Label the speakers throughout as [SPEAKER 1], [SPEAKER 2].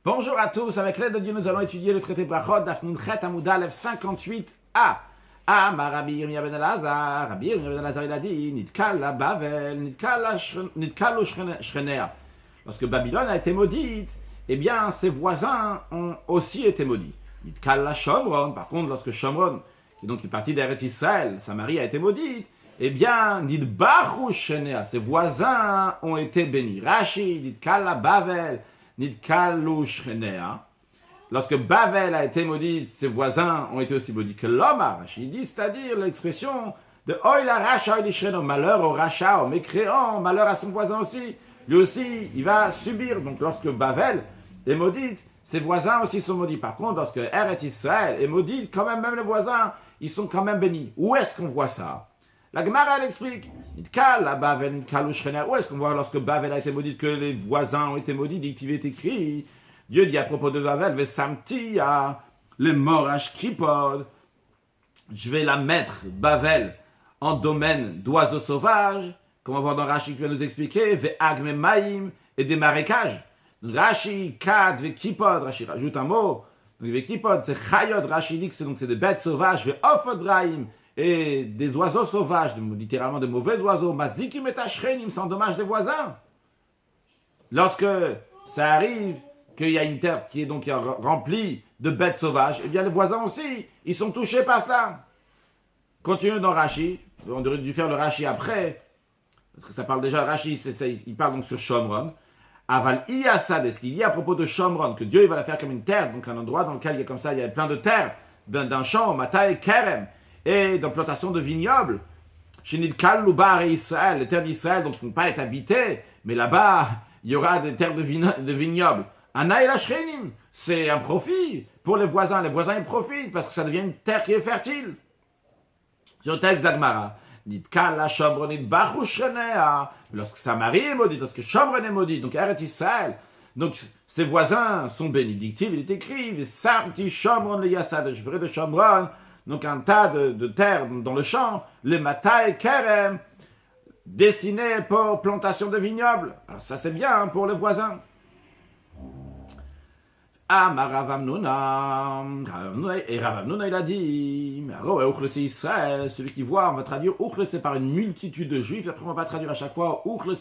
[SPEAKER 1] Bonjour à tous, avec l'aide de Dieu, nous allons étudier le traité Brachot d'Afnun Chet Amud Aleph 58a. Amar Rabbi Yirmiyah ben Elazar, Rabbi Yirmiyah ben Elazar il a dit, Nitkal la Bavel, Nitkal Shchenea. Lorsque Babylone a été maudite, eh bien ses voisins ont aussi été maudits. Nitkal la Shomron, par contre lorsque Shomron, qui est donc une partie d'Eretz Israël, Samarie a été maudite, eh bien Nidbachu Shchenea, ses voisins ont été bénis. Rashi, Nitkal la Bavel, Nitkalu Shchenea. Lorsque Bavel a été maudit, ses voisins ont été aussi maudits que l'homme. Il dit, c'est-à-dire l'expression de Oy la Racha Oy Lishcheno, malheur au Racha, au mécréant, malheur à son voisin aussi. Lui aussi, il va subir. Donc lorsque Bavel est maudite, ses voisins aussi sont maudits. Par contre, lorsque Eretz Israël est maudite, quand même les voisins, ils sont quand même bénis. Où est-ce qu'on voit ça? La Gemara, elle explique. Nitkal, la Bavel, Nitkalu Shchenea. Où est-ce qu'on voit lorsque Bavel a été maudite que les voisins ont été maudits? Il est écrit. Dieu dit à propos de Bavel, Vesamti à les morts à Shkipod. Je vais la mettre, Bavel, en domaine d'oiseaux sauvages. Comme on va voir dans Rashi qui va nous expliquer, Ve'agme Maïm et des marécages. Rashi, Kad, Ve'kipod. Rashi rajoute un mot. Donc Ve'kipod, c'est Chayod. Rashi dit que c'est des bêtes sauvages. Ve'ofodraim. Et des oiseaux sauvages, littéralement de mauvais oiseaux, mazikim et tashrenim, sans dommage des voisins. Lorsque ça arrive qu'il y a une terre qui est donc remplie de bêtes sauvages, eh bien les voisins aussi, ils sont touchés par cela. Continuons dans Rashi, on aurait dû faire le Rashi après, parce que ça parle déjà, Rashi, il parle donc sur Shomron. Aval iyasad, ce qu'il y a à propos de Shomron, que Dieu il va la faire comme une terre, donc un endroit dans lequel il y a comme ça, il y a plein de terre, d'un champ, Matai Kerem, et d'implantation de vignobles. Chez Nidkal, Loubar et Israël, les terres d'Israël donc ne vont pas être habitées, mais là-bas, il y aura des terres de vignobles. Anaïl Ashrenim, c'est un profit pour les voisins ils profitent parce que ça devient une terre qui est fertile. Sur le texte d'Agmara, Nidkal, la Shomron, Nidbachu Shchenea, lorsque Samarie est maudite, lorsque Shomron est maudite, donc Eretz Israël, donc ses voisins sont bénédictifs, il est écrit, Samti Shomron le Yassad, je ferai de Shomron, donc un tas de terre dans le champ, les Matai Kerem, destinés pour plantation de vignobles. Alors ça c'est bien pour les voisins. Amar Rav Hamnuna, et Rav Hamnuna il a dit, c'est Israël, celui qui voit, on va traduire Uchle, c'est par une multitude de juifs, après on va traduire à chaque fois Uchle,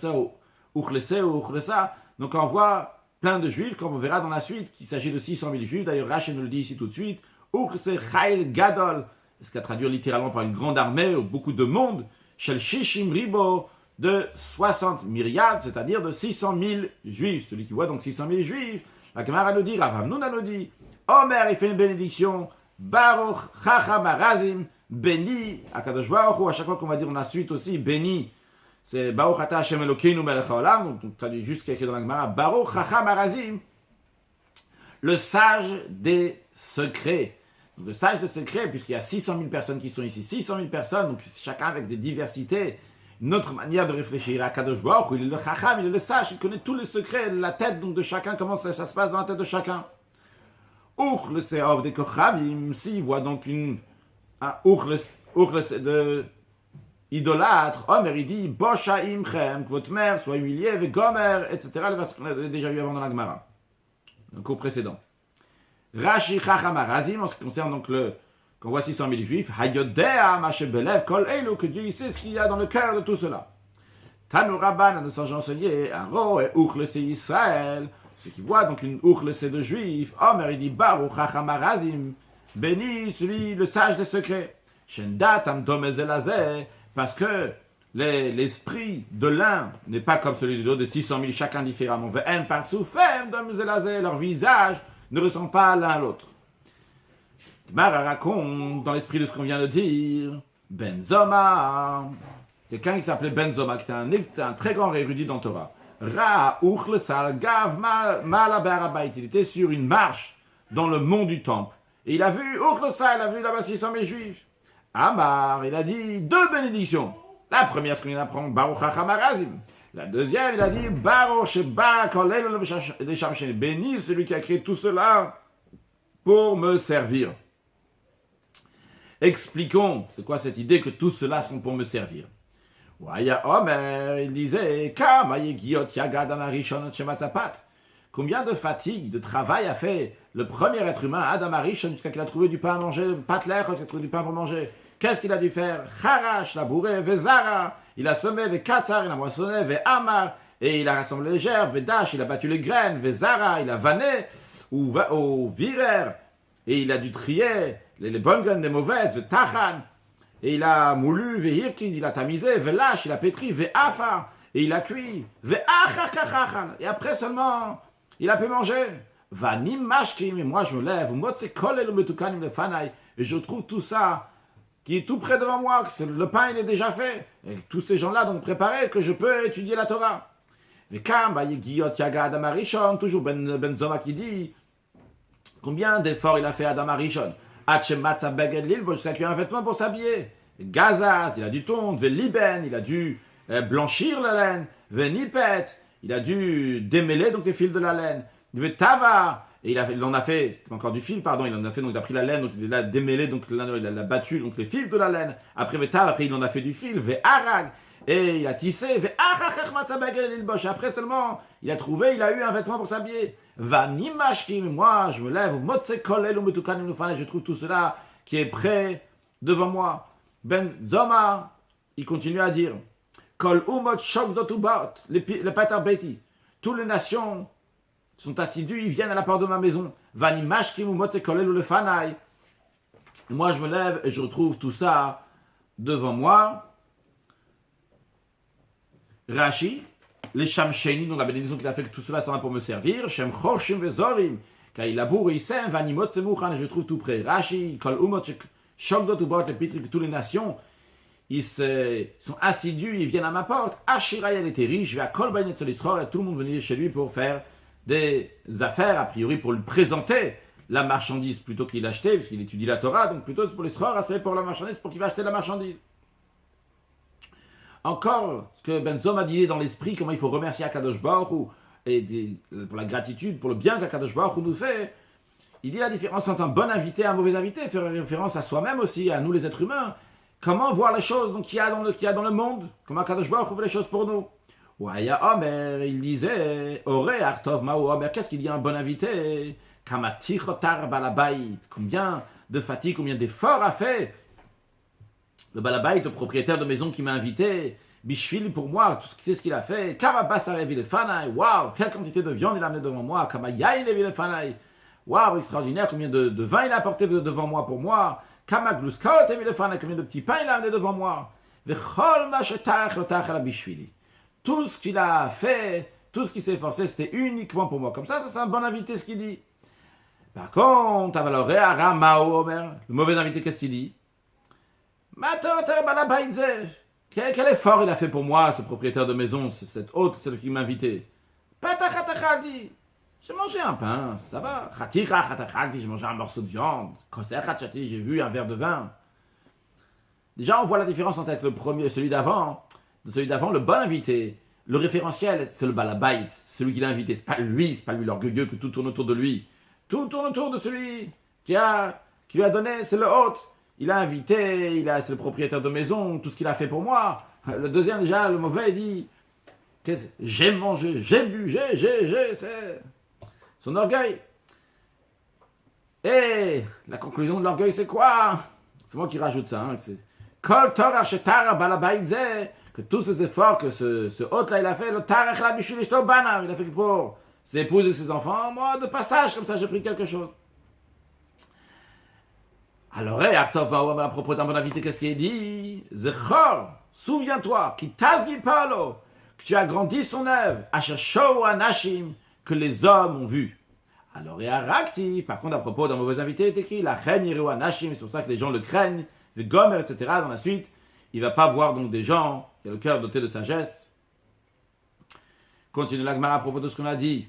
[SPEAKER 1] donc on voit plein de juifs, comme on verra dans la suite, qu'il s'agit de 600 000 juifs, d'ailleurs Rashi nous le dit ici tout de suite, Uchle c'est Chayil Gadol, ce qu'à traduire littéralement par une grande armée, ou beaucoup de monde, Shel Shishim Ribo, de 60 myriades, c'est-à-dire de 600 000 juifs, celui qui voit donc 600 000 juifs. La Gemara nous dit, Rav Hamnuna nous dit, Omer il fait une bénédiction, Baruch Chacham Arazim, béni, Akadosh Baruch Hu, à chaque fois qu'on va dire dans la suite aussi, béni, c'est Baruch Ata Hashem Elokeinu Melech Haolam, donc traduit juste ce qui est écrit dans la Gemara, Baruch Chacham Arazim, le sage des secrets. Donc le sage des secrets, puisqu'il y a 600 000 personnes qui sont ici, 600 000 personnes, donc chacun avec des diversités, une autre manière de réfléchir à Kadosh Baruch Hu, il est le Chacham, il est le sage, il connaît tous les secrets, la tête donc, de chacun, comment ça se passe dans la tête de chacun. Uchle Seov des Kochavim, s'il voit donc Uchle de idolâtre, Omer il dit, Bosha Imchem, que votre mère soit humiliée, ve Gomer, etc., le verset qu'on a déjà vu avant dans la Gemara, le cours précédent. Rashi Chacham Arazim, en ce qui concerne donc qu'on voit 600 000 juifs, Hayodea Mashebelev Kol Elu, que Dieu sait ce qu'il y a dans le cœur de tout cela. Tanu Rabban, nous sommes enseignés, Aro et Uchle c'est Israël, ceux qui voient donc une Uchle c'est de juifs, Omer il dit Baruch Chacham Arazim, béni celui le sage des secrets, Shendat Amdom Ezelazeh, parce que l'esprit de l'un n'est pas comme celui de l'autre, de 600 000 chacun différemment, Ve'en Partsoufem Dom Ezelazeh, leur visage ne ressemble pas l'un à l'autre. Mara raconte, dans l'esprit de ce qu'on vient de dire, Benzoma, quelqu'un qui s'appelait Benzoma, qui était un très grand érudit dans Torah. Ra uchle sal gav malabarabait, il était sur une marche dans le mont du temple. Et il a vu uchle sal, il a vu là-bas 600 000 juifs. Amar, il a dit 2 bénédictions. La première, ce qu'on vient d'apprendre, Baruch Hacham Arazim. La deuxième, il a dit Baruch Shebarak Olel Leshamshen, béni celui qui a créé tout cela pour me servir. Expliquons, c'est quoi cette idée que tout cela sont pour me servir? Waya Omer, il disait, Combien de fatigue, de travail a fait le premier être humain, Adam Arishon, jusqu'à qu'il a trouvé du pain à manger, Patler, jusqu'à qu'il a trouvé du pain pour manger. Qu'est-ce qu'il a dû faire? Charash, labouré, Vezara, il a semé, Vekatzar, il a moissonné, Vehamar, et il a rassemblé les gerbes, Vedash, il a battu les graines, Vezara, il a vanné, ou Virer, et il a dû trier les bonnes graines des mauvaises, Vetachan, et il a moulu, Vehirkin, il a tamisé, Velash, il a pétri, Vehafa, et il a cuit, Veachakachachan, et après seulement, il a pu manger. Vanim mashkim, et moi je me lève, et je trouve tout ça qui est tout près devant moi, que le pain il est déjà fait, et tous ces gens-là donc préparés que je peux étudier la Torah. Toujours Ben Zoma qui dit combien d'efforts il a fait Adam Arishon, jusqu'à qu'il ait un vêtement pour s'habiller. Gazaz, il a dû tondre, Veliben, il a dû blanchir la laine, Venipet, il a dû démêler donc les fils de la laine, Vetava, et il en a fait, c'était encore du fil, pardon, il en a fait, donc il a pris la laine, donc il a démêlé, donc il a battu donc les fils de la laine. Après Vetava, après il en a fait du fil, Ve'arag, et il a tissé, après seulement, il a trouvé, il a eu un vêtement pour s'habiller. Vanimashkim, moi je me lève, je trouve tout cela qui est prêt devant moi. Ben Zoma, il continue à dire, Kol umot shok dotubot, le pater beti, toutes les nations sont assidus, ils viennent à la porte de ma maison. Vanimashkim umot kolelu le fanai. Moi je me lève et je retrouve tout ça devant moi. Rashi, les Shamsheni, donc la bénédiction qu'il a fait que tout cela sera pour me servir. Shem Chorshim Vezorim, car il laboure et il sème, Vanimot Semuchan, et je trouve tout près. Rashi, Kol Umot Shokdot Ubot, les pitri que toutes les nations, ils sont assidus, ils viennent à ma porte. Ashira, elle était riche, je vais à Kol Bainet Solisror, et tout le monde venait chez lui pour faire des affaires, a priori pour lui présenter la marchandise plutôt qu'il l'achetait, parce qu'il étudie la Torah, donc plutôt pour les Sror, c'est pour la marchandise, pour qu'il va acheter la marchandise. Encore, ce que Ben Zoma dit dans l'esprit, comment il faut remercier Akadosh Baruch Hu, et pour la gratitude, pour le bien qu'Akadosh Baruch Hu nous fait, il dit la différence entre un bon invité et un mauvais invité, faire référence à soi-même aussi, à nous les êtres humains. Comment voir les choses qu'il y a dans le monde, comment Akadosh Baruch Hu fait les choses pour nous. Ouaya Omer, il disait, Ore Artov Mao Omer, qu'est-ce qu'il dit un bon invité? Kamatichotar Balabait, combien de fatigue, combien d'efforts a fait le balabait, le propriétaire de maison qui m'a invité, Bishvili pour moi, qu'est-ce qu'il a fait? Kamabasarevi le fanai, waouh, quelle quantité de viande il a amené devant moi, Kamayaï levi le fanai, waouh, extraordinaire, combien de vin il a apporté devant moi pour moi, Kamagluskaot levi le fanai, combien de petits pains il a amené devant moi, Vechol mashetach lotach la Bishvili. Tout ce qu'il a fait, tout ce qu'il s'est efforcé, c'était uniquement pour moi. Comme ça c'est un bon invité ce qu'il dit. Par contre, le mauvais invité, qu'est-ce qu'il dit? Quel effort il a fait pour moi, ce propriétaire de maison, cet hôte, celui qui m'a invité? J'ai mangé un pain, ça va. J'ai mangé un morceau de viande. J'ai vu un verre de vin. Déjà, on voit la différence entre le premier et celui d'avant. Celui d'avant, le bon invité, le référentiel, c'est le balabait, celui qui l'a invité. C'est pas lui l'orgueilleux que tout tourne autour de lui. Tout tourne autour de celui qui lui a donné, c'est le hôte. Il a invité, c'est le propriétaire de maison, tout ce qu'il a fait pour moi. Le deuxième, déjà, le mauvais, il dit, j'ai mangé, j'ai bu, c'est son orgueil. Et la conclusion de l'orgueil, c'est quoi? C'est moi qui rajoute ça. C'est Kol Torah Shetara Balabaïdze, que tous ces efforts que ce hôte-là, il a fait, le Tarach la Bishul Ishto Bana, il a fait pour ses épouses et ses enfants, moi, de passage, comme ça, j'ai pris quelque chose. Alors, Artov à propos d'un bon invité, qu'est-ce qu'il est dit? Zechor, souviens-toi, qui tazgi palo, que tu as grandi son œuvre, Asher Anashim, que les hommes ont vu. Alors, Arakti, par contre, à propos d'un mauvais invité, il est écrit, la reine Yeru Anashim, c'est pour ça que les gens le craignent, le Gomer, etc. Dans la suite, il ne va pas voir donc des gens qui ont le cœur doté de sagesse. Continue la Gemara à propos de ce qu'on a dit.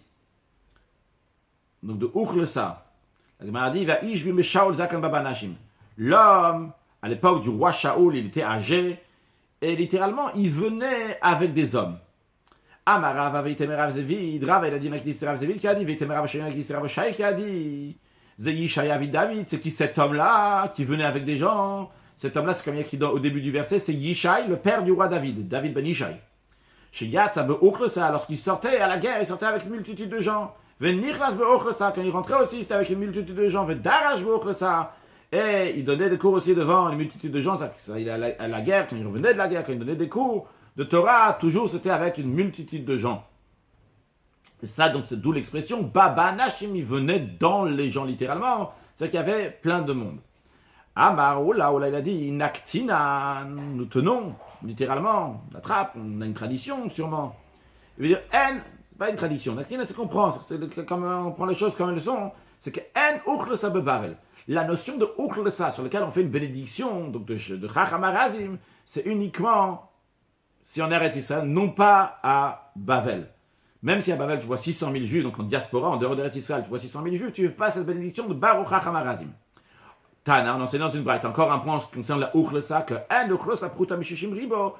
[SPEAKER 1] Donc, de Uchlesa. La Gemara dit, va Ishbim Shaul Zakan Baba Nashim. L'homme, à l'époque du roi Shaoul, il était âgé, et littéralement, il venait avec des hommes. Amarav avait été Merav Zevid, Rav, il a dit, Meklis Zevid, qui a dit, Vite Merav Shaï, Meklis Rav Shaï, qui a dit, Zeyishai Avid David, c'est qui cet homme-là, qui venait avec des gens? Cet homme-là, c'est comme il y a écrit au début du verset, c'est Yishai, le père du roi David, David ben Yishai. Chez Yatsa, lorsqu'il sortait à la guerre, il sortait avec une multitude de gens. Venichnas be'ochlesa, quand il rentrait aussi, c'était avec une multitude de gens. Vedarash be'ochlesa, et il donnait des cours aussi devant une multitude de gens. Ça, il allait à la guerre, quand il revenait de la guerre, quand il donnait des cours de Torah, toujours c'était avec une multitude de gens. Et ça, donc, c'est d'où l'expression Baba Nashim, il venait dans les gens littéralement. C'est qu'il y avait plein de monde. Amar, oula, il a dit, Naktina, nous tenons, littéralement, on attrape, on a une tradition sûrement. Il veut dire, en, pas une tradition, Naktina, c'est comprendre, c'est comme on prend les choses comme elles sont, c'est que en uchlesa bebavel. La notion de uchlesa, sur laquelle on fait une bénédiction, donc de Chacham Arazim, c'est uniquement, si on arrête ça, non pas à Bavel. Même si à Bavel, tu vois 600 000 juifs, donc en diaspora, en dehors de Israël, tu vois 600 000 juifs, tu ne veux pas cette bénédiction de Baruch Chacham Arazim. Tana, on enseigne dans une braïta, encore un point qui concerne la uchlesa, que un uchlesa pruta mishishim ribo,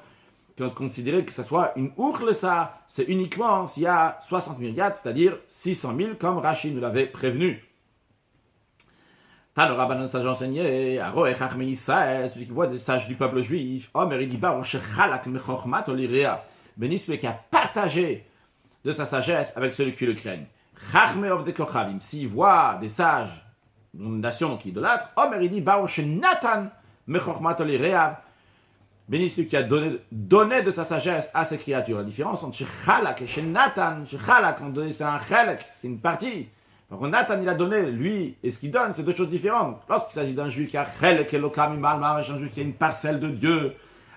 [SPEAKER 1] qu'on considérait que ce soit une uchlesa, c'est uniquement s'il y a 60 000 yad, c'est-à-dire 600 000, comme Rashi nous l'avait prévenu. Tana, Rabbanon sage enseigné, Aroe Chachmei Israël, celui qui voit des sages du peuple juif, Omer il dit Baruch shechalak mechochmat olirea, béni celui qui a partagé de sa sagesse avec celui qui le craignent. Chachmei of de kochavim, s'il voit des sages, une nation qui idolâtre, Omer il dit Baruch Natan mechochmat olirea, béni celui qui a donné de sa sagesse à ses créatures. La différence entre Shechalak et Shenatan, Shechalak, c'est un chalak, c'est une partie. Par contre, Nathan, il a donné, lui, et ce qu'il donne, c'est deux choses différentes. Lorsqu'il s'agit d'un juif qui a chalak et lokam imal, un juif qui a une parcelle de Dieu,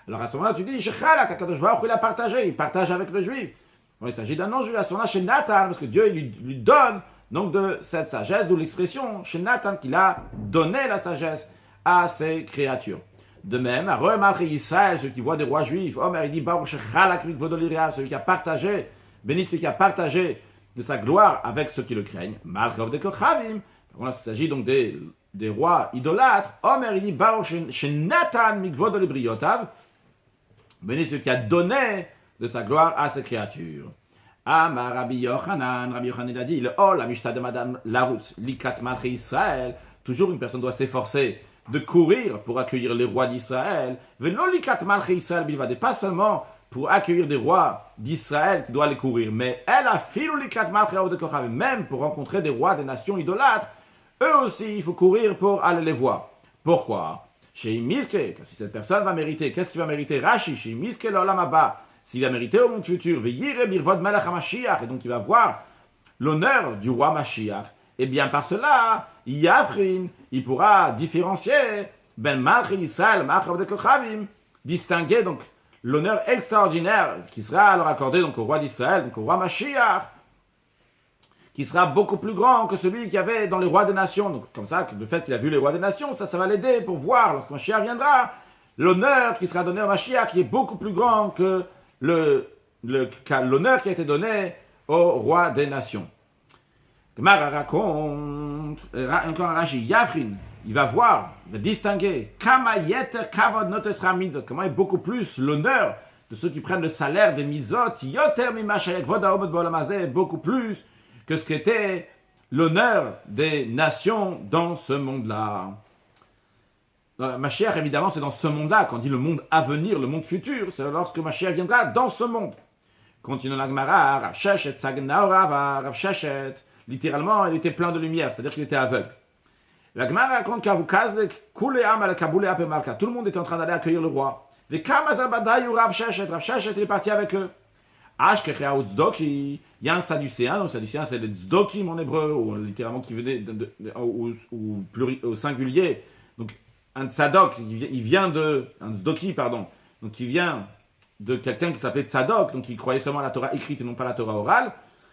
[SPEAKER 1] alors à ce moment-là, tu dis, Shechalak, Akadosh Baruch Hu, il a partagé, il partage avec le juif. Bon, il s'agit d'un non-juif, à ce moment-là, chez Nathan, parce que Dieu lui donne donc de cette sagesse, d'où l'expression chez Nathan qu'il a donné la sagesse à ses créatures. De même, à Israël, ceux qui voient des rois juifs, Omer il dit Baruch Shechalak mikvodoliria, celui qui a partagé, béni celui qui a partagé de sa gloire avec ceux qui le craignent. Malchov de Kochavim, il s'agit donc des rois idolâtres. Omer il dit Baruch Shenatan mikvodolibriotav, béni celui qui a donné de sa gloire à ses créatures. Amar Rabbi Yochanan il a dit le Ol Amishta de Madame Larutz, Likat Malchi Israël, toujours une personne doit s'efforcer de courir pour accueillir les rois d'Israël. Velolikat Malchi Israël bilvad, et pas seulement pour accueillir des rois d'Israël qui doit les courir, mais elle a filolikat Malchi de Kochavim, même pour rencontrer des rois des nations idolâtres, eux aussi il faut courir pour aller les voir. Pourquoi? Chez Miske, car si cette personne va mériter, qu'est-ce qu'il va mériter? Rashi, chez Miske l'Olam Haba, s'il va mériter au monde futur, Veyire Birvod Melech HaMashiach, et donc il va voir l'honneur du roi Mashiach, et bien par cela, Yafrin, il pourra différencier Ben Malchi Israël, Malchav de Kochavim, distinguer donc l'honneur extraordinaire qui sera alors accordé donc au roi d'Israël, donc au roi Mashiach, qui sera beaucoup plus grand que celui qu'il y avait dans les rois des nations. Donc comme ça, le fait qu'il a vu les rois des nations, ça va l'aider pour voir, lorsque Mashiach viendra, l'honneur qui sera donné au Mashiach qui est beaucoup plus grand que l'honneur qui a été donné au roi des nations. Gemara raconte, encore un Rashi, Yafrin, il va voir, il va distinguer, Kama yeter kavod notesra mitzot, comment est beaucoup plus l'honneur de ceux qui prennent le salaire des mitzot, yoter mimashayek voda omot b'olam hazeh, beaucoup plus que ce qu'était l'honneur des nations dans ce monde-là. Mashiach, évidemment, c'est dans ce monde-là, quand on dit le monde à venir, le monde futur, c'est lorsque Mashiach viendra dans ce monde. Continue la Gemara, Rav Sheshet, Sagnaora, Rav Sheshet, littéralement, il était plein de lumière, c'est-à-dire qu'il était aveugle. La Gemara raconte tout le monde était en train d'aller accueillir le roi. Rav Sheshet, il est parti avec eux. Il y a un Sadducéen, donc Sadducéen c'est le Tzdokim en hébreu, ou littéralement qui venait au singulier. Donc un Tzadok, il vient de. Un Tzdoki, pardon. Donc il vient de quelqu'un qui s'appelait Tzadok, donc il croyait seulement à la Torah écrite et non pas à la Torah orale.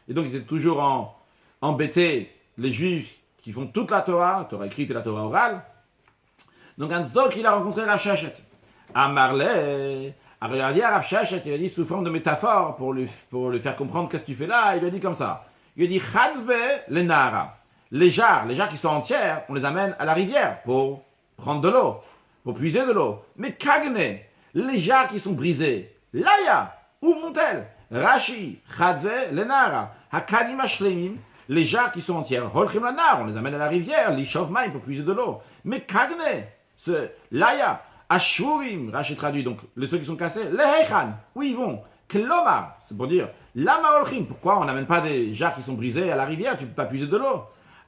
[SPEAKER 1] Et donc ils étaient toujours embêtés, les Juifs qui font toute la Torah écrite et la Torah orale. Donc un Tzadok, il a rencontré Rav Sheshet. Amarle. Alors il a dit à Rav Sheshet, il a dit sous forme de métaphore pour lui faire comprendre qu'est-ce que tu fais là, il lui a dit comme ça. Il lui a dit Chatzbe le Nahara. Les jarres qui sont entières, on les amène à la rivière pour prendre de l'eau, pour puiser de l'eau. Mais Kagne, les jarres qui sont brisées, Laïa, où vont-elles? Rashi, Chatzbe le Nahara. Hakanim Ashlemim, les jarres qui sont entières, Holchim la Nahar, on les amène à la rivière, Lishov Maim pour puiser de l'eau. Mais Kagne, Laïa, Ashurim, Rashi traduit, donc ceux qui sont cassés, les Heichan, où ils vont? Klomar, c'est pour dire, lama olchim, pourquoi on n'amène pas des jarres qui sont brisées à la rivière, tu ne peux pas puiser de l'eau.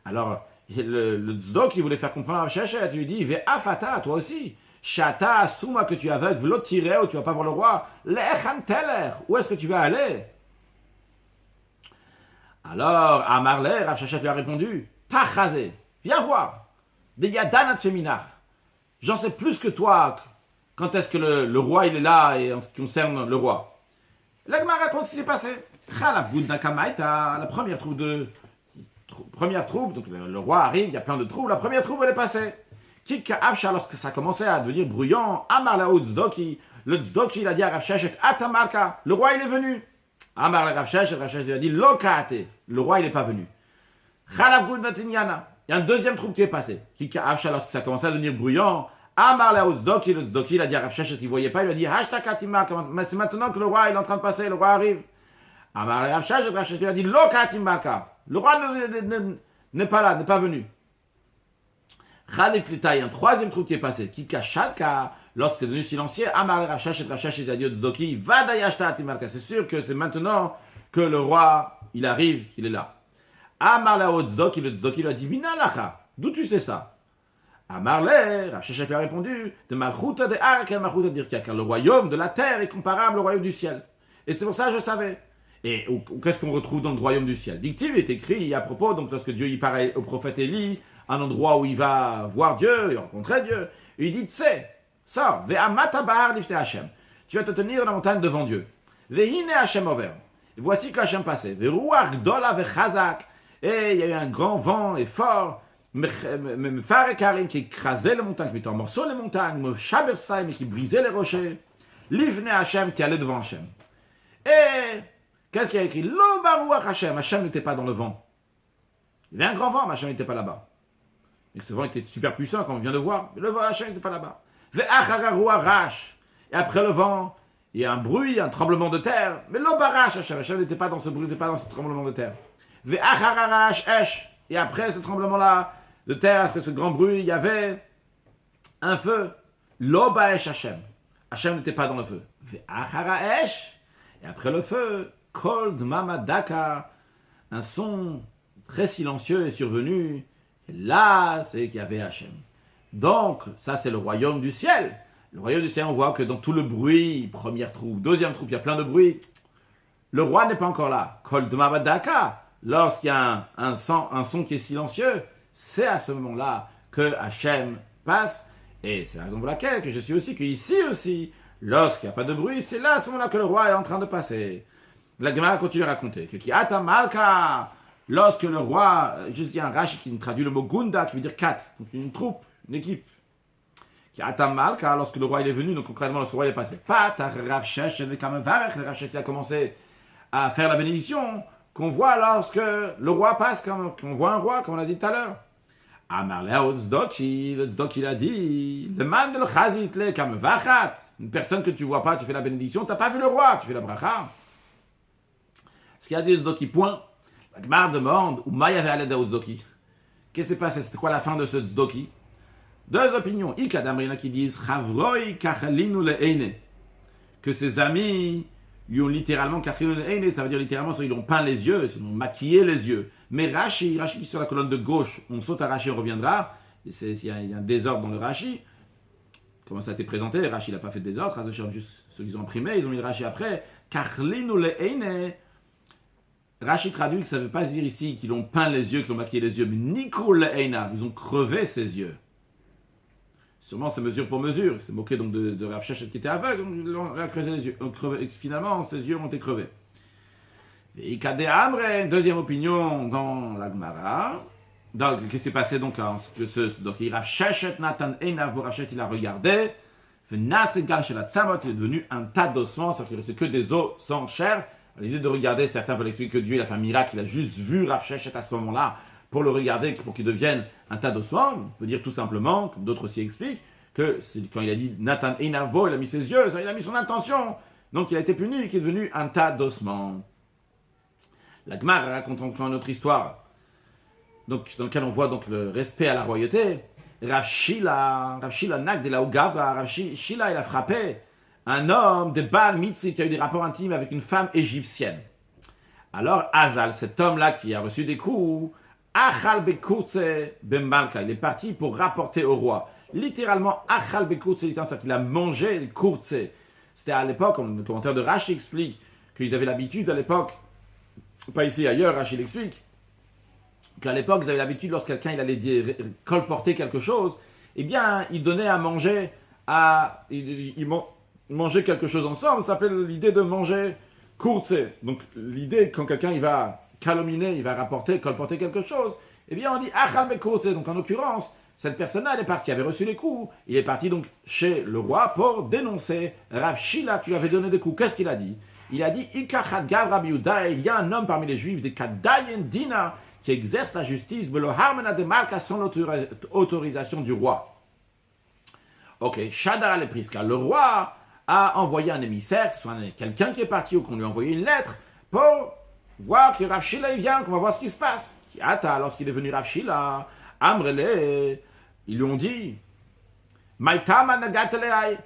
[SPEAKER 1] Alors, le tzedok qui voulait faire comprendre à Shechet, il lui dit, ve'afata, toi aussi, shata, souma que tu es aveugle, v'lo tireo, tu vas pas voir le roi, le'echan teler, où est-ce que tu vas aller? Alors, Amarle, Rav Shechet lui a répondu, Tachazé, viens voir, des yadanat féminach. J'en sais plus que toi, quand est-ce que le roi il est là, et en ce qui concerne le roi. L'Agma raconte ce qui s'est passé. Chalav Gudna Kamaita, la première troupe, donc le roi arrive, il y a plein de troupes, la première troupe elle est passée. Kika Avsha, lorsque ça commençait à devenir bruyant, Amarla Tzdoki, le Tzdoki il a dit à Rav Shechet, Atamarka, le roi il est venu. Amarla Rav Shechet lui a dit, Lokate, le roi il n'est pas venu. Chalav Gudna Tinyana, il y a une deuxième troupe qui est passée. Kika Avsha, lorsque ça commençait à devenir bruyant, Amarla Tzdoki, le Tzdoki il a dit à Rav Shechet, il ne voyait pas, il lui a dit, Hashtakatima, mais c'est maintenant que le roi il est en train de passer, le roi arrive. Amarla Rav Shechet lui a dit, Lokatimaka, le roi n'est pas là, n'est pas venu. Khalif Litaï, un troisième truc qui est passé. Kika Shadka, lorsque c'est devenu silencieux, Amar Rav Shechet a dit au Tzdoki, Vadayashta Timarka. C'est sûr que c'est maintenant que le roi, il arrive, qu'il est là. Amar la Tzdoki, le Tzdoki lui a dit, Minalacha, d'où tu sais ça? Amar le, Rav Shechet lui a répondu, de Malchuta de Ark et Malchuta d'Irkia, car le royaume de la terre est comparable au royaume du ciel. Et c'est pour ça que je savais. Et qu'est-ce qu'on retrouve dans le royaume du ciel? Dictive est écrit à propos, donc lorsque Dieu y parle au prophète Élie, un endroit où il va voir Dieu et rencontrer Dieu. Et il dit, tsé, sors, ve'amatabar lifte Hashem. Tu vas te tenir dans la montagne devant Dieu. Ve'hine Hashem over. Et voici que Hashem passait. Ve'ruach gdola ve'chazak. Et il y a eu un grand vent et fort. Mefare karim qui écrasait les montagnes, qui mettait en morceaux les montagnes. Meshabersai, mais qui brisait les rochers. Livne Hashem qui allait devant Hashem. Et qu'est-ce qu'il y a écrit? Lo baruach Hashem. Hashem n'était pas dans le vent. Il y avait un grand vent, mais Hashem n'était pas là-bas. Et ce vent était super puissant, comme on vient de voir, mais le vent Hashem n'était pas là-bas. Et après le vent, il y a un bruit, un tremblement de terre, mais l'obarash Hashem n'était pas dans ce bruit, n'était pas dans ce tremblement de terre. Et après ce tremblement-là de terre, après ce grand bruit, il y avait un feu. L'obaesh Hashem. Hashem n'était pas dans le feu. Et après le feu, Kol Dmama Daka, un son très silencieux est survenu. Et là, c'est qu'il y avait Hachem. Donc, ça, c'est le royaume du ciel. Le royaume du ciel, on voit que dans tout le bruit, première troupe, deuxième troupe, il y a plein de bruit. Le roi n'est pas encore là. Kol Dmabadaka, lorsqu'il y a un son qui est silencieux, c'est à ce moment-là que Hachem passe. Et c'est la raison pour laquelle que je suis aussi, qu'ici aussi, lorsqu'il n'y a pas de bruit, c'est là à ce moment-là que le roi est en train de passer. La Gemara continue à raconter que Kiata Malka, lorsque le roi, juste il y a un Rashi qui traduit le mot Gunda, qui veut dire 4, donc une troupe, une équipe. Kiata Malka, lorsque le roi il est venu, donc concrètement lorsque le roi il est passé. Pat, Rav Shechet, le Rav Shechet a commencé à faire la bénédiction qu'on voit lorsque le roi passe, qu'on voit un roi, comme on l'a dit tout à l'heure. Amarlea au Tzdoki, le Tzdoki il a dit, le man de l'chazit le kamevachat, une personne que tu vois pas, tu fais la bénédiction, tu n'as pas vu le roi, tu fais la bracha. Ce qu'il a dit le Tzdoki, point. La Gemara demande, où Maya avait allé au Tzdoki. Qu'est-ce qui s'est passé? C'était quoi la fin de ce Tzdoki? Deux opinions. Ikadamrina qui disent, Chavroi kachalinu le'ene, que ses amis lui ont littéralement kachalinu le'ene, ça veut dire littéralement, ils ont peint les yeux, ils ont maquillé les yeux. Mais Rashi qui est sur la colonne de gauche, on saute à Rashi, on reviendra. Il y a un désordre dans le Rashi. Comment ça a été présenté? Rashi n'a pas fait de désordre, juste ceux qui ont imprimé, ils ont mis le Rashi après. Kachalinu le'ene, Rashi traduit que ça ne veut pas dire ici qu'ils ont peint les yeux, qu'ils ont maquillé les yeux, mais Nikul le'ena, ils ont crevé ses yeux. Sûrement c'est mesure pour mesure. C'est moqué donc de Rav Shechet qui était aveugle, ils ont creusé les yeux. Et finalement, ses yeux ont été crevés. Et une deuxième opinion dans la Gemara. Donc, qu'est-ce qui s'est passé donc? Donc, Rav Shechet Nathan Einav, Rav Shechet il a regardé. Il est devenu un tas d'ossements, c'est-à-dire que c'est que des os sans chair. À l'idée de regarder, certains veulent expliquer que Dieu il a fait un miracle, il a juste vu Rav Shechet à ce moment-là pour le regarder, pour qu'il devienne un tas d'ossements. On peut dire tout simplement, comme d'autres aussi expliquent, que quand il a dit Nathan Einavo, il a mis ses yeux, il a mis son intention. Donc il a été puni et qu'il est devenu un tas d'ossements. La Gemara raconte encore une autre histoire, donc, dans laquelle on voit donc le respect à la royauté. Rav Shila Nag de la Ogava, Rav Shila il a frappé un homme de Baal Mitzi qui a eu des rapports intimes avec une femme égyptienne. Alors Azal, cet homme-là qui a reçu des coups, Achal Bekourtse Bembalka, il est parti pour rapporter au roi. Littéralement, Achal Bekourtse, c'est-à-dire qu'il a mangé le Kourtse. C'était à l'époque, comme le commentaire de Rashi explique, qu'ils avaient l'habitude à l'époque, pas ici ailleurs, Rashi l'explique, qu'à l'époque, ils avaient l'habitude, lorsque quelqu'un il allait colporter quelque chose, eh bien, il donnait à manger ils mangeaient quelque chose ensemble, ça s'appelle l'idée de manger Kourtse. Donc, l'idée, quand quelqu'un il va calominer, il va colporter quelque chose, eh bien, on dit Achal Bekourtse. Donc, en l'occurrence, cette personne-là, elle est partie, qui avait reçu les coups, il est parti donc chez le roi pour dénoncer Rav Shila qui lui avait donné des coups. Qu'est-ce qu'il a dit? Il a dit Ikachat Gav Rabbi Yehuda, il y a un homme parmi les juifs, des Kadayen Dina, qui exerce la justice, Belo Harmena de Malka sans l'autorisation du roi. Ok, Shadar al-Priska, le roi a envoyé un émissaire, soit quelqu'un qui est parti ou qu'on lui a envoyé une lettre, pour voir que Rav Shila il vient, qu'on va voir ce qui se passe. Kiata, lorsqu'il est venu Rav Shila, Amrele, ils lui ont dit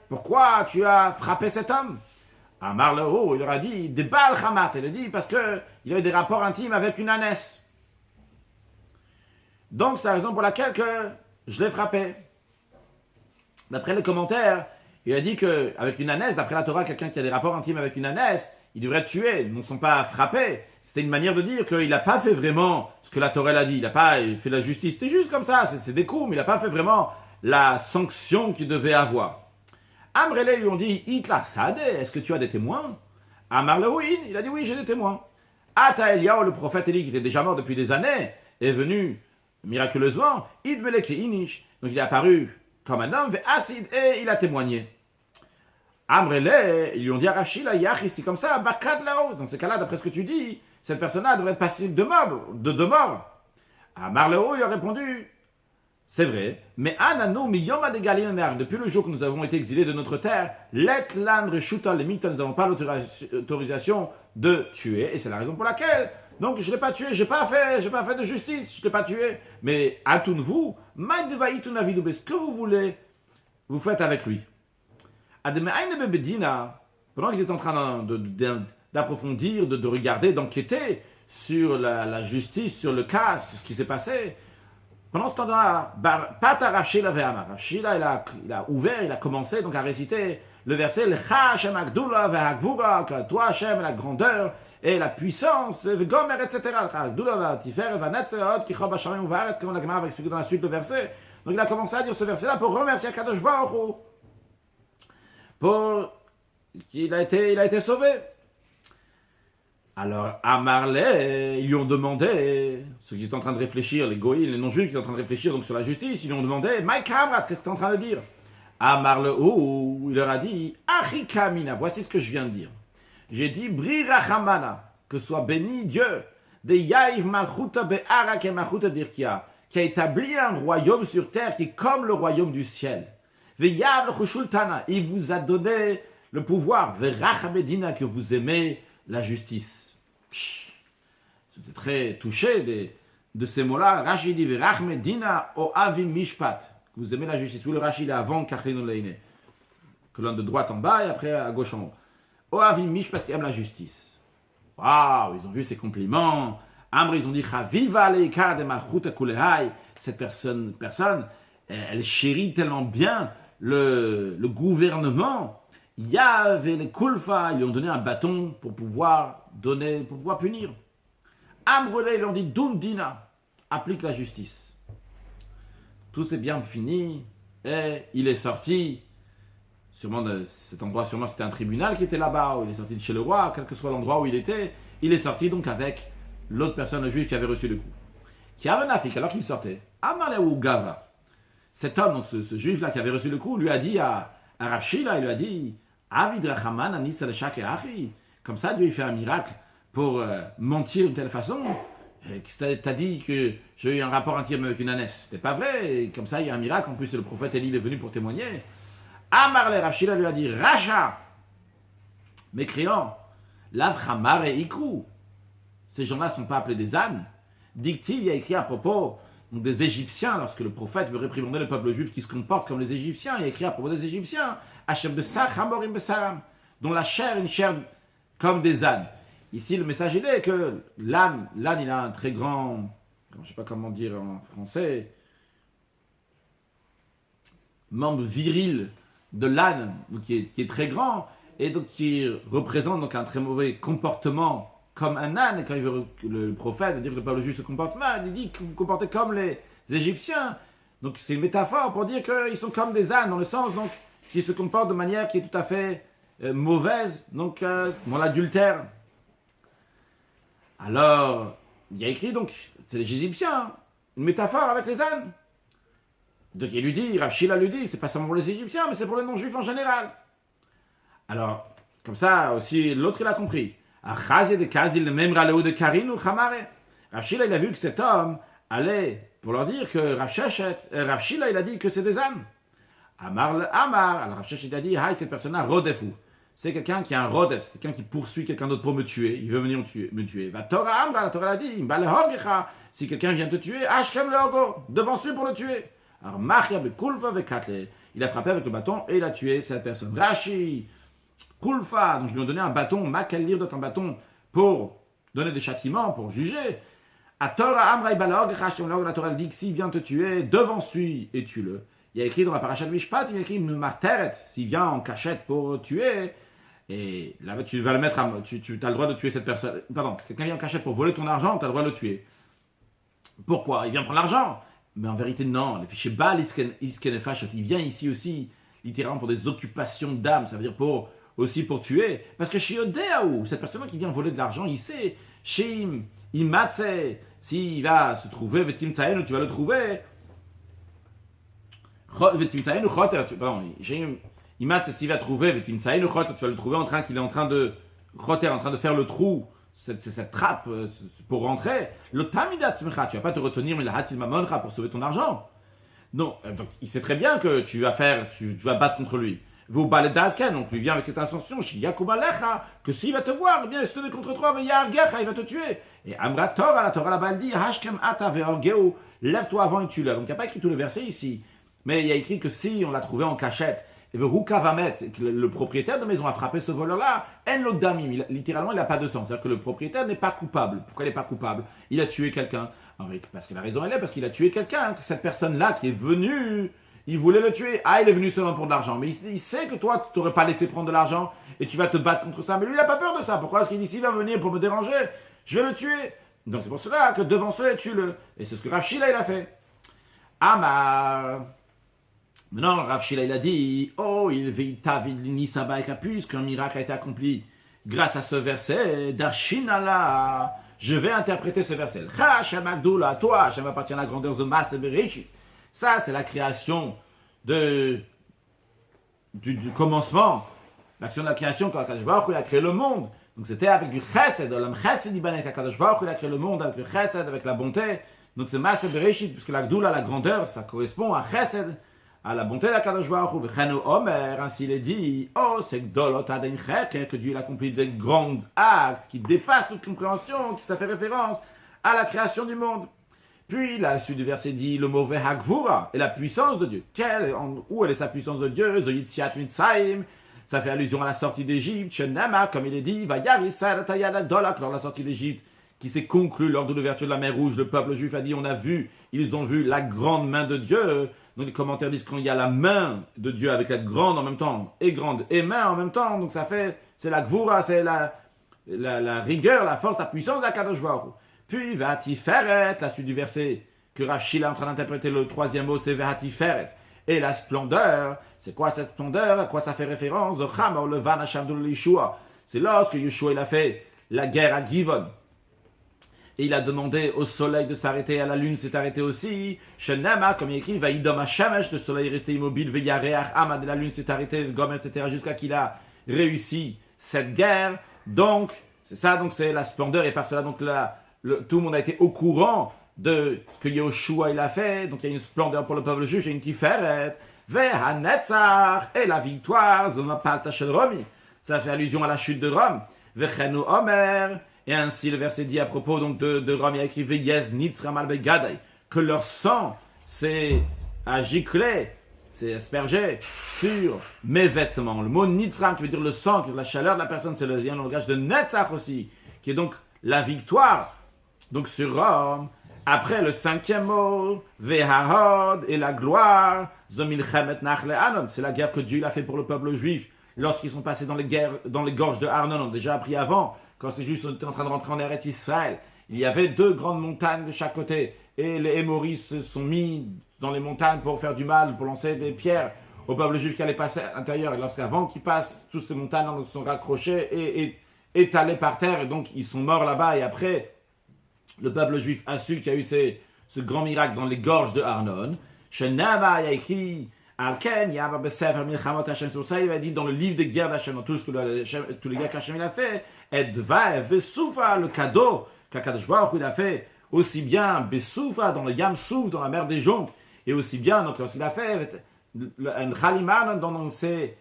[SPEAKER 1] pourquoi tu as frappé cet homme? Amar Leho, il leur a dit des Baal Hamat, il a dit parce qu'il a eu des rapports intimes avec une ânesse. Donc c'est la raison pour laquelle je l'ai frappé. D'après les commentaires, il a dit qu'avec une ânesse, d'après la Torah, quelqu'un qui a des rapports intimes avec une ânesse, il devrait tuer, ils ne sont pas frappés. C'était une manière de dire qu'il n'a pas fait vraiment ce que la Torah a dit. Il n'a pas fait la justice. C'était juste comme ça, c'est des coups, mais il n'a pas fait vraiment la sanction qu'il devait avoir. Amrele lui ont dit, Hitler Sade, est-ce que tu as des témoins? Amar Lehuin, il a dit oui, j'ai des témoins. Ata Eliyahu, le prophète Élie, qui était déjà mort depuis des années, est venu miraculeusement. Idmeleke Inish, donc il est apparu comme un homme, Acid, et il a témoigné. Amrele, ils lui ont dit à Rav Shila, Yach, c'est comme ça, Bakad là-haut. Dans ce cas-là, d'après ce que tu dis, cette personne-là devrait être passible de mort. Amar Leho, il a répondu, c'est vrai, mais Anano, Miyoma de Galim, depuis le jour que nous avons été exilés de notre terre, Letlan, Reshuta, Lemita, nous n'avons pas l'autorisation de tuer, et c'est la raison pour laquelle. Donc je ne l'ai pas tué, je n'ai pas fait de justice, je ne l'ai pas tué. Mais Atunvu, ce que vous voulez, vous faites avec lui. Pendant qu'ils étaient en train d'approfondir, de regarder, d'enquêter sur la justice, sur le cas, sur ce qui s'est passé, pendant ce temps-là, Rav Shila, il a ouvert, il a commencé donc à réciter le verset Lecha Hashem Agdula ve'Hagvura, que toi Hashem la grandeur et la puissance, Gomer, etc. Agdula ve'Tiferet ve'Netzerot, ki chol b'shamayim u'va'aretz, comme la Gemara va expliquer dans la suite le verset. Donc il a commencé à dire ce verset-là pour remercier Akadosh Baruch Hu, pour qu'il a été sauvé. Alors, à Marley, ils lui ont demandé, ceux qui étaient en train de réfléchir, les goïs, les non-juifs qui étaient en train de réfléchir donc sur la justice, ils lui ont demandé, My Kamrat, qu'est-ce que tu es en train de dire? À Marley, il leur a dit, Achikamina, voici ce que je viens de dire. J'ai dit, Bri Rachamana, que soit béni Dieu, de Yaïv Malchuta Be'arak et Malchuta Dirkia, qui a établi un royaume sur terre qui est comme le royaume du ciel. Ve'yav l'chushultana, il vous a donné le pouvoir, Ve'rachamedina, que vous aimez la justice. J'étais très touché de ces mots-là. Rashi dit Ve'rachmedina o avim mishpat. Vous aimez la justice. Oui, le Rashi est avant Kachlinu Leine. Colonne de droite en bas et après à gauche en haut. O avim mishpat qui aime la justice. Waouh, ils ont vu ces compliments. Amr, ils ont dit Chaviva leikar de malchut kulehai. Cette personne, elle chérit tellement bien le gouvernement. Yav et les Kulfa, ils lui ont donné un bâton pour pouvoir punir. Amrele, ils lui ont dit Dundina, applique la justice. Tout s'est bien fini et il est sorti. Sûrement de cet endroit, c'était un tribunal qui était là-bas, où il est sorti de chez le roi, quel que soit l'endroit où il était. Il est sorti donc avec l'autre personne, le juif qui avait reçu le coup. Qui avait un affiche, alors qu'il sortait. Amaleu Gavra. Cet homme, donc ce juif-là qui avait reçu le coup, lui a dit à Rav Shila, il lui a dit Avid Rachaman Anis Aleshak et Achi. Comme ça, Dieu il fait un miracle pour mentir d'une telle façon. T'as dit que j'ai eu un rapport intime avec une ânesse. C'était pas vrai. Et comme ça, il y a un miracle. En plus, le prophète Élie est venu pour témoigner. Amarle Rav Shila lui a dit Racha, mécréant, Lav Chamar et Ikrou. Ces gens-là ne sont pas appelés des ânes. Dictive, il y a écrit à propos donc des Égyptiens, lorsque le prophète veut réprimander le peuple juif qui se comporte comme les Égyptiens, il a écrit à propos des Égyptiens, Hachem de Sachamorim Besaram, dont la chair est une chair comme des ânes. Ici, le message il est que l'âne, il a un très grand, je ne sais pas comment dire en français, membre viril de l'âne, donc qui est très grand, et donc qui représente donc un très mauvais comportement comme un âne. Et quand le prophète veut dire que le peuple juif se comporte mal, il dit que vous vous comportez comme les Égyptiens. Donc c'est une métaphore pour dire qu'ils sont comme des ânes, dans le sens donc qu'ils se comportent de manière qui est tout à fait mauvaise, donc dans l'adultère. Alors, il y a écrit donc, c'est les Égyptiens, une métaphore avec les ânes. Donc il lui dit, Rav Shila lui dit, c'est pas seulement pour les Égyptiens, mais c'est pour les non-juifs en général. Alors, comme ça aussi, l'autre il a compris. Rav Shila il a vu que cet homme allait pour leur dire que Rav Shila il a dit que c'est des ânes. Alors Rav Sheshet il a dit, cette personne-là, Rodefou. C'est quelqu'un qui a un rodef, c'est quelqu'un qui poursuit quelqu'un d'autre pour me tuer. Il veut venir me tuer. La Torah a dit, si quelqu'un vient te tuer, Ashkem leogo, devance lui pour le tuer. Alors, il a frappé avec le bâton et il a tué cette personne. Rashi, Kulfa, donc ils lui ont donné un bâton, Makallir donne un bâton pour donner des châtiments, pour juger. La Torah dit que s'il vient te tuer, devance-lui et tue-le. Il y a écrit dans la paracha de Mishpat, il y a écrit Marteret, s'il vient en cachette pour tuer, et là tu vas le mettre tu as le droit de tuer cette personne. Pardon, si quelqu'un vient en cachette pour voler ton argent, tu as le droit de le tuer. Pourquoi? Il vient prendre l'argent. Mais en vérité, non. Les fichiers Baal, il vient ici aussi, littéralement, pour des occupations d'âme. Ça veut dire aussi pour tuer. Parce que chez Odeaou, cette personne qui vient voler de l'argent, il sait, Shim, Imatse, s'il va se trouver, Vetim Tsaenu, tu vas le trouver. Vetim Tsaenu, Choter, pardon, Imatse, s'il va trouver, Vetim Tsaenu, Choter, tu vas le trouver qu'il est en train de faire le trou. Cette trappe pour rentrer, le tamidat smecha, tu vas pas te retenir mais la hatil mamoncha pour sauver ton argent. Non, donc il sait très bien que tu vas battre contre lui. Vous baledadken, donc lui vient avec cette intention, que s'il va te voir, eh bien il se lever contre toi, mais il va te tuer. Et Amra Torah, la Torah là-bas, elle dit, Hashkem ata ve'orgeu, lève-toi avant et tue-le. Donc il n'y a pas écrit tout le verset ici, mais il y a écrit que si on l'a trouvé en cachette, et le propriétaire de maison a frappé ce voleur-là, en l'odamim, littéralement il n'a pas de sens. C'est-à-dire que le propriétaire n'est pas coupable. Pourquoi il n'est pas coupable? Il a tué quelqu'un. Parce que la raison elle est parce qu'il a tué quelqu'un. Que cette personne-là qui est venue, il voulait le tuer. Il est venu seulement pour de l'argent. Mais il sait que toi, tu n'aurais pas laissé prendre de l'argent et tu vas te battre contre ça. Mais lui, il n'a pas peur de ça. Pourquoi? Parce qu'il dit, s'il va venir pour me déranger, je vais le tuer. Donc c'est pour cela que devance-le et tue-le. Et c'est ce que Rav Shila il a fait. Amar. Maintenant, Rav Shila il a dit, il vita nisabaika, puisqu'un miracle a été accompli grâce à ce verset, Darshinala, je vais interpréter ce verset. Hashem Agdoula, toi, Hashem appartient à la grandeur de Masse Bereshit. Ça, c'est la création du commencement, l'action de la création quand Akadosh Baruch Hu a créé le monde. Donc c'était avec du chesed, l'homme chesed ibanek, Akadosh Baruch Hu a créé le monde avec le chesed, avec la bonté. Donc c'est Masse Bereshit, puisque la Gdoula, la grandeur, ça correspond à chesed, à la bonté de la Kadosh Baruch Hu. V'chenu Omer, ainsi il est dit, c'est Gdolot Aden Cheker, que Dieu a accompli des grands actes qui dépassent toute compréhension, qui ça fait référence à la création du monde. Puis la suite du verset dit le mauvais Hagvura et la puissance de Dieu. Où elle est sa puissance de Dieu? Zoyitziat Mitzrayim, ça fait allusion à la sortie d'Égypte. Shenama, comme il est dit, Vayar Yisrael Tayad Agdolak, lors de la sortie d'Égypte, qui s'est conclue lors de l'ouverture de la mer Rouge. Le peuple juif a dit, ils ont vu la grande main de Dieu. Donc les commentaires disent quand il y a la main de Dieu avec la grande en même temps, et grande et main en même temps, donc c'est la gvura, c'est la rigueur, la force, la puissance de la Kadosh Baruch Hu. Puis Vatiferet, la suite du verset que Rav Shila est en train d'interpréter, le troisième mot c'est Vatiferet. Et la splendeur, c'est quoi cette splendeur? À quoi ça fait référence? C'est lorsque Yeshua il a fait la guerre à Givon. Et il a demandé au soleil de s'arrêter, à la lune s'est arrêtée aussi. Shenama, comme il écrit, Vaïdom Hashemesh, le soleil est resté immobile, Veyareach Amad, la lune s'est arrêtée, Gomer, etc., jusqu'à qu'il a réussi cette guerre. Donc, c'est ça, donc c'est la splendeur, et par cela, donc tout le monde a été au courant de ce que Yoshua il a fait. Donc il y a une splendeur pour le peuple juif, il y a une tiferet, Vehanetzach, et la victoire, Zonapalta Shel Romi. Ça fait allusion à la chute de Rome. Vechenu Omer. Et ainsi, le verset dit à propos donc de Rome, il a écrit Veyez Nitzramal Begadai, que leur sang s'est giclé, s'est aspergé sur mes vêtements. Le mot Nitzram qui veut dire le sang, qui veut dire la chaleur de la personne, c'est le langage de Netzach aussi, qui est donc la victoire. Donc sur Rome, après le 5e mot, Vehahod et la gloire, Zomilchemet Nachle Anon, c'est la guerre que Dieu a fait pour le peuple juif lorsqu'ils sont passés dans les gorges de Arnon. On a déjà appris avant, quand ces Juifs étaient en train de rentrer en Eretz Israël, il y avait 2 grandes montagnes de chaque côté, et les Hémoris se sont mis dans les montagnes pour faire du mal, pour lancer des pierres au peuple juif qui allait passer à l'intérieur. Et lorsqu'avant qu'ils passent, toutes ces montagnes sont raccrochées et étalées par terre, et donc ils sont morts là-bas. Et après, le peuple juif a su qu'il y a eu ce grand miracle dans les gorges de Arnon. Shenama, il y a écrit Alken, Yaba Besefer Milchamot Hashem. Sur ça, il a dit dans le livre des guerres d'Hachem, dans tous les guerres qu'Hachem il a fait, Edvaev Besoufa, le cadeau qu'Akadosh Baruch Hu il a fait, aussi bien Besoufa dans le Yam Souf, dans la mer des joncs, et aussi bien donc lorsqu'il a fait un Khaliman dans ces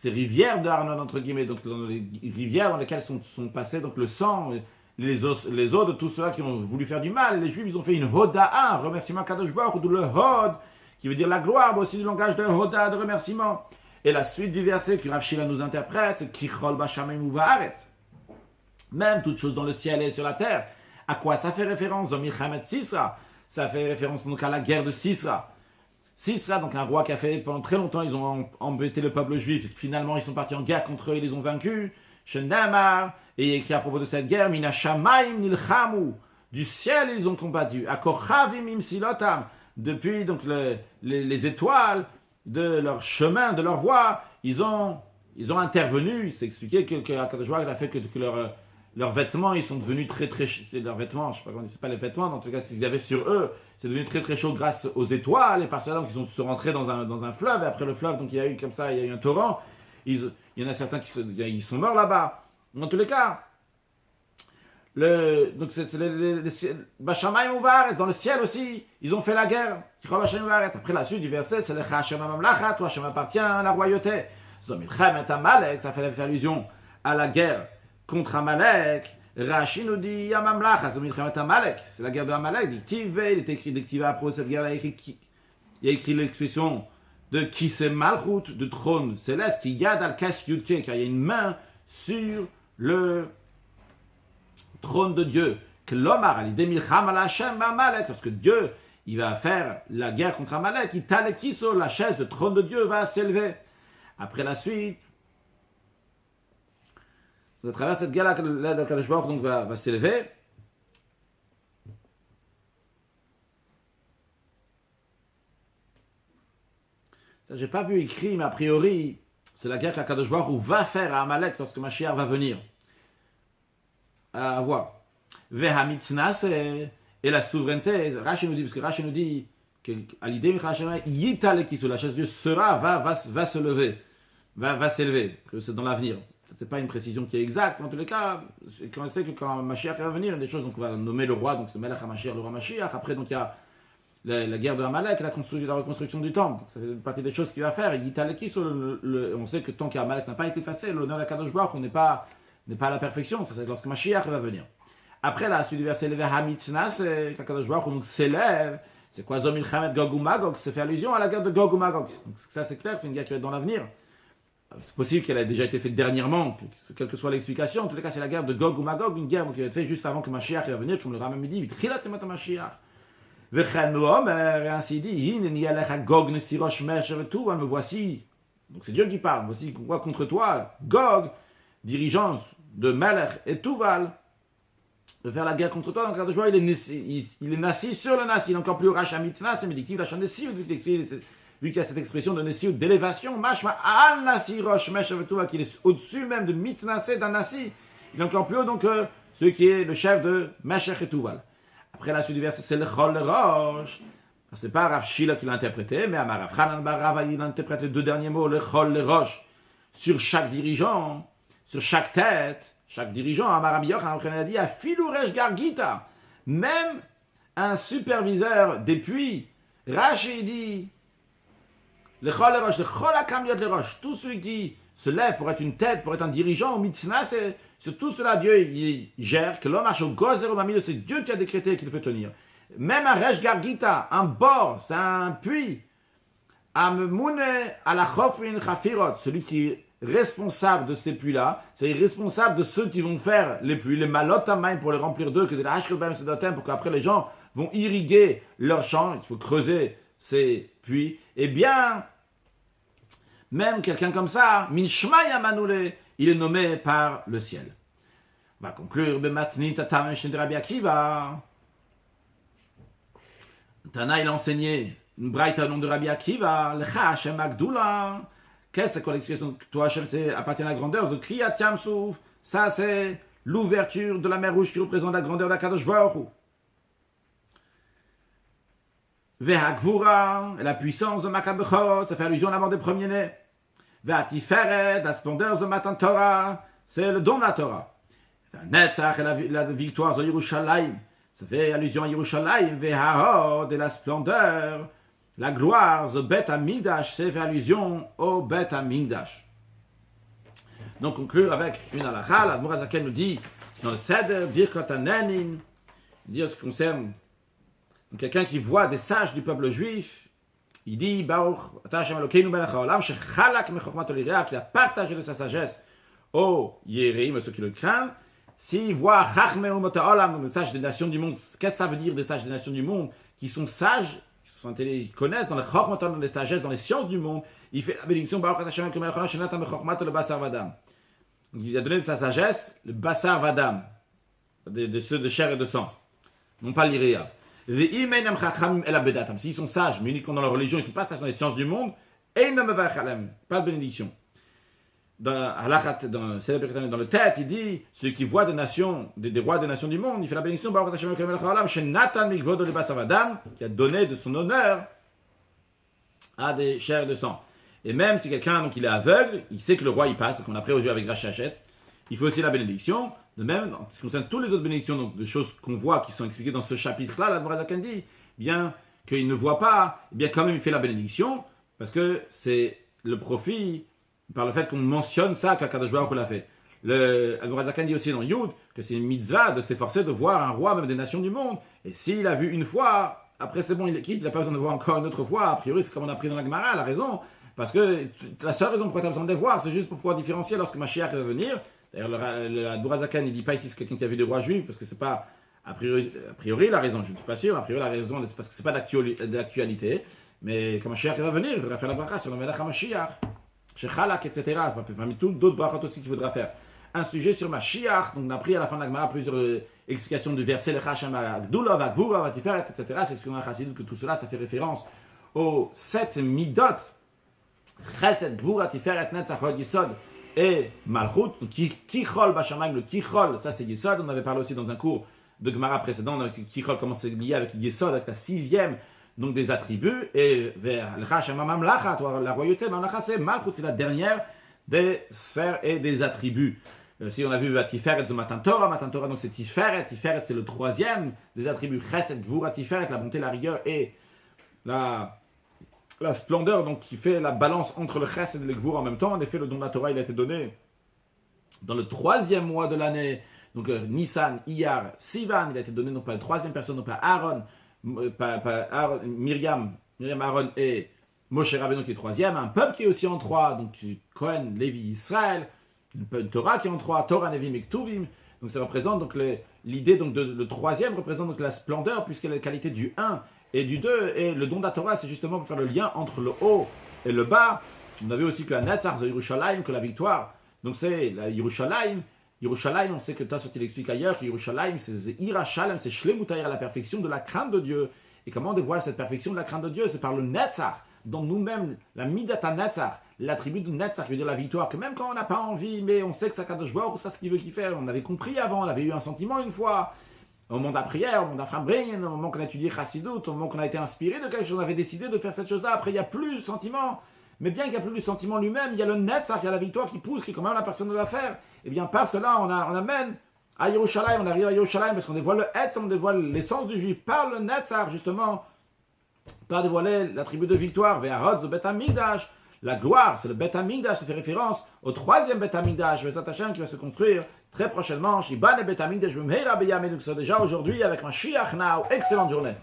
[SPEAKER 1] rivières de Arnon, entre guillemets, donc dans les rivières dans lesquelles sont passés donc le sang, les os de tous ceux-là qui ont voulu faire du mal. Les Juifs, ils ont fait une Hoda'a, un remerciement à Kadosh Baruch Hu, d'où le Hod, qui veut dire la gloire, mais aussi du langage de Hoda, de remerciement. Et la suite du verset que Rav Shila nous interprète, c'est Kichol Bashamim Uvaaretz. Même toute chose dans le ciel et sur la terre. À quoi ça fait référence? Zomir Chamet Sisra. Ça fait référence donc à la guerre de Sisra. Sisra, donc un roi qui a fait pendant très longtemps, ils ont embêté le peuple juif. Et finalement, ils sont partis en guerre contre eux, ils les ont vaincus. Shendamar, et il y a écrit à propos de cette guerre, Mina Shamaim Nilchamu. Du ciel, ils ont combattu. Akochavim Imsilotam. Depuis donc les étoiles de leur chemin, de leur voie, ils ont intervenu. C'est expliqué que Akadosh Baruch Hu a fait que leurs vêtements, ils sont devenus très très chauds. Leurs vêtements, je ne sais pas comment c'est pas les vêtements, en tout cas, ce qu'ils avaient sur eux, c'est devenu très très chaud grâce aux étoiles. Et par cela, donc, ils sont rentrés dans un fleuve. Et après le fleuve, donc il y a eu comme ça, il y a eu un torrent. Il y en a certains ils sont morts là-bas. Dans tous les cas, donc c'est Bashamayim Uvaret, dans le ciel aussi, ils ont fait la guerre. Après la suite du verset, c'est le Hashem Mamlacha, toi Hashem appartient à la royauté. Zomilchem et Amalek, ça fait allusion à la guerre contre Amalek. Rashi nous dit Amamlacha, Zomilchem et Amalek, c'est la guerre de Amalek. Il est écrit d'Ektiva à propos de cette guerre, il y a écrit l'expression de Kiseh Malchut, de trône céleste, qui yad al kas yudke, car il y a une main sur le trône de Dieu. Que l'Omar, al idé milcham al Hashem Amalek, parce que Dieu, il va faire la guerre contre Amalek, il talekiso, la chaise, le trône de Dieu va s'élever. Après la suite, à travers cette guerre-là, le Kadosh Baruch Hu va s'élever. Ça, j'ai pas vu écrit, mais a priori, c'est la guerre qu'Akadosh Baruch Hu va faire à Amalek lorsque Mashiach va venir. À voir. Vehamitnas et la souveraineté. Rashi nous dit, parce que Rashi nous dit qu'à l'idée, Yitalekisu, la chaise de Dieu va se lever, va s'élever, que c'est dans l'avenir. C'est pas une précision qui est exacte, mais en tous les cas, on sait que quand Mashiach va venir, il y a des choses, donc on va nommer le roi, donc c'est Melech HaMashiach, le roi Mashiach. Après, donc il y a la guerre de Amalek, la reconstruction du temple. Donc, ça fait partie des choses qu'il va faire. On sait que tant qu'Amalek n'a pas été effacé, l'honneur de Kadosh Baruch Hu n'est pas à la perfection. Ça c'est lorsque Mashiach va venir. Après, la suite du verset, le Hamitnas, Kadosh Baruch Hu s'élève. C'est quoi Zomil Chamet Gog ou Magog? Ça fait allusion à la guerre de Gog ou Magog. Donc ça c'est clair, c'est une guerre qui va être dans l'avenir. C'est possible qu'elle ait déjà été faite dernièrement, quelle que soit l'explication. En tous les cas, c'est la guerre de Gog ou Magog, une guerre qui va être faite juste avant que Mashiach va venir, comme le Rambam dit, V'tchilat Yemot Mashiach. Et ainsi dit, me voici, donc c'est Dieu qui parle, voici quoi contre toi, Gog, dirigeant de Melech et Tuval, de faire la guerre contre toi. Donc Kadosh Baruch Hu, il est nassi sur le nassi, il est encore plus Rachamitna, c'est médictif, la chaîne de Sioud, vu qu'il y a cette expression de Nessioud, d'élévation, Mashma al Nassi Rosh Mesh Tuval, qui est au-dessus même de Mitnasé d'un Nassi, il est encore plus haut donc ce qui est le chef de Meshech et Tuval. Après la suite du verset, c'est le Chol le Roche. C'est pas Rav Shila qui l'a interprété, mais Rav Hanan bar Rava, il interprète les 2 derniers mots, le Chol le Roche. Sur chaque dirigeant, sur chaque tête, chaque dirigeant, Amar Rabbi Yochanan a dit, Afilouresh Gargita, même un superviseur des puits, Rashi dit, le Chol le Roche, le Chol Akamiot le Roche, tout celui qui se lève pour être une tête, pour être un dirigeant, Mitzna, sur tout cela, Dieu il gère, que l'homme marche au gozer au mamie, c'est Dieu qui a décrété qu'il faut tenir. Même un Resh Gargita, un bord, c'est un puits. Ammoune à la Chofrin Chafirot, celui qui est responsable de ces puits-là, c'est responsable de ceux qui vont faire les puits, les malotamayim pour les remplir d'eux, que de la Hashkelbaim Sedotem, pour qu'après les gens vont irriguer leurs champs, il faut creuser ces puits. Eh bien, même quelqu'un comme ça, Min Shmaya Manoule, il est nommé par le ciel. On va conclure, Bematnit Atam Shin Rabbi Akiva. Tana, il a enseigné une braïta au nom de Rabbi Akiva, Lecha Hashem Agdula. Qu'est-ce que l'expression toi Hashem, c'est appartient à la grandeur, The Kriyat Yamsouf. Ça, c'est l'ouverture de la mer Rouge qui représente la grandeur de la Kadosh Baruch Hu. Ve'hagvura, la puissance de Makat Bechorot, ça fait allusion à la mort des premiers-nés. Ve'atiferet, la splendeur de Matan Torah, c'est le don de la Torah. Ve'netzach, la victoire de Yerushalayim, ça fait allusion à Yerushalayim. Ve'hahod, et la splendeur, la gloire, the Bet Hamikdash, c'est fait allusion au Bet Hamikdash. Donc, conclure avec une halakha, l'Admor HaZaken nous dit, dans le Seder, Birkot HaNenin, dire ce qui concerne quelqu'un qui voit des sages du peuple juif, il dit, Baruch, Hashem Elokeinu melech haolam, shechalak mechokmato l'iréa, qu'il a partagé de sa sagesse aux Yérim, ceux qui le craignent. S'il voit Chachmei umot haolam, des sages des nations du monde, qu'est-ce que ça veut dire des sages des nations du monde, qui sont sages, ils connaissent dans les chokmato, dans les sagesses, dans les sciences du monde, il fait la bénédiction, Baruch Hashem Elokeinu melech haolam, shenatan mechokmato le basar vadam. Il a donné de sa sagesse le basar vadam, de ceux de chair et de sang, non pas l'iréa. S'ils sont sages, mais uniquement dans leur religion, ils ne sont pas sages dans les sciences du monde, pas de bénédiction. Dans le tête, il dit, ceux qui voient des nations, des rois des nations du monde, il fait la bénédiction, qui a donné de son honneur à des chairs de sang. Et même si quelqu'un donc, il est aveugle, il sait que le roi il passe, donc on a pris au jeu avec Rachachet, il faut aussi la bénédiction. De même, en ce qui concerne toutes les autres bénédictions, donc de choses qu'on voit, qui sont expliquées dans ce chapitre-là, l'Admor HaZaken dit, bien qu'il ne voit pas, bien quand même il fait la bénédiction, parce que c'est le profit, par le fait qu'on mentionne ça qu'Akadosh Baruch Hu l'a fait. L'Admor HaZaken dit aussi dans Yud, que c'est une mitzvah de s'efforcer de voir un roi, même des nations du monde, et s'il a vu une fois, après c'est bon, il quitte, il n'a pas besoin de voir encore une autre fois, a priori c'est comme on a appris dans la Gemara, elle a raison, parce que la seule raison pourquoi tu as besoin de les voir, c'est juste pour pouvoir différencier lorsque Mashiach va venir. D'ailleurs, l'Admor HaZaken, il ne dit pas ici c'est quelqu'un qui a vu des rois juifs, parce que c'est pas, a priori la raison, je ne suis pas sûr, a priori la raison, c'est parce que c'est pas d'actualité, mais quand Mashiach va venir, il faudra faire la bracha sur le Melech HaMashiach, Shechalak, etc. Parmi toutes d'autres brachot aussi qu'il faudra faire. Un sujet sur Mashiach, donc on a pris à la fin de la Gemara plusieurs explications du verset, Lecha Hashem Agdula, Vagvura, Vatiferet, etc. C'est expliqué dans la Chassidut que tout cela, ça fait référence aux 7 midot, Chesed, Gvura, Tiferet, Netzach, Hod, Yisod, et Malchut, Kichol Bashamayim, le Kichol, ça c'est Yesod, on avait parlé aussi dans un cours de Gemara précédent, Kichol, comment c'est lié avec Yesod, avec la 6e, donc des attributs, et vers le Hashem Mamlacha, la royauté, Mamlacha, c'est Malchut, c'est la dernière des sphères et des attributs. Si on a vu Tiferet de Matan Torah, donc c'est Tiferet, Tiferet c'est le 3e des attributs, Chesed, Gvura, Tiferet, la bonté, la rigueur et la splendeur, donc qui fait la balance entre le chesed et le gvur en même temps. En effet, le don de la Torah, il a été donné dans le 3e mois de l'année, donc Nissan, Iyar, Sivan, il a été donné non pas la 3e personne, non pas Aaron, Myriam, Aaron et Moshe Rabbeinu qui est 3e, un peuple qui est aussi en 3, donc Cohen, Lévi, Israël, une Torah qui est en 3, Torah, Nevim et Ktuvim, donc ça représente donc l'idée, donc le 3e représente donc la splendeur, puisqu'elle a la qualité du 1, et du 2, et le don de la Torah, c'est justement pour faire le lien entre le haut et le bas. On a vu aussi que la Netzach, c'est Yerushalayim, que la victoire, donc c'est la Yerushalayim. Yerushalayim, on sait que Tassot il explique ailleurs que Yerushalayim, c'est Ira Shalem, c'est Shlemutaïr, la perfection de la crainte de Dieu. Et comment on dévoile cette perfection de la crainte de Dieu? C'est par le Netzach, dans nous-mêmes, la Midata Netzach, l'attribut de Netzach, qui veut dire la victoire, que même quand on n'a pas envie, mais on sait que ça Kadosh Baruch Hu, ça ce qu'il veut qu'il fait, on avait compris avant, on avait eu un sentiment une fois. Au moment de la prière, au moment d'Aframbring, au moment qu'on a étudié Chassidut, au moment qu'on a été inspiré de quelque chose, on avait décidé de faire cette chose-là. Après, il n'y a plus le sentiment. Mais bien qu'il n'y a plus le sentiment lui-même, il y a le Netzach, il y a la victoire qui pousse, qui est quand même la personne de la faire. Et bien par cela, on amène à Yerushalayim, on arrive à Yerushalayim parce qu'on dévoile le Etz, on dévoile l'essence du juif par le Netzach, justement, par dévoiler l'attribut de victoire, Ve'arod, the Bet Hamikdash. La gloire, c'est le Bet Hamikdash, ça fait référence au 3e Bet Hamikdash, Vesat Hashem, qui va se construire très prochainement. Shiban et Betamid, je me meira beyamenu. Déjà aujourd'hui avec Mashiach now. Excellente journée.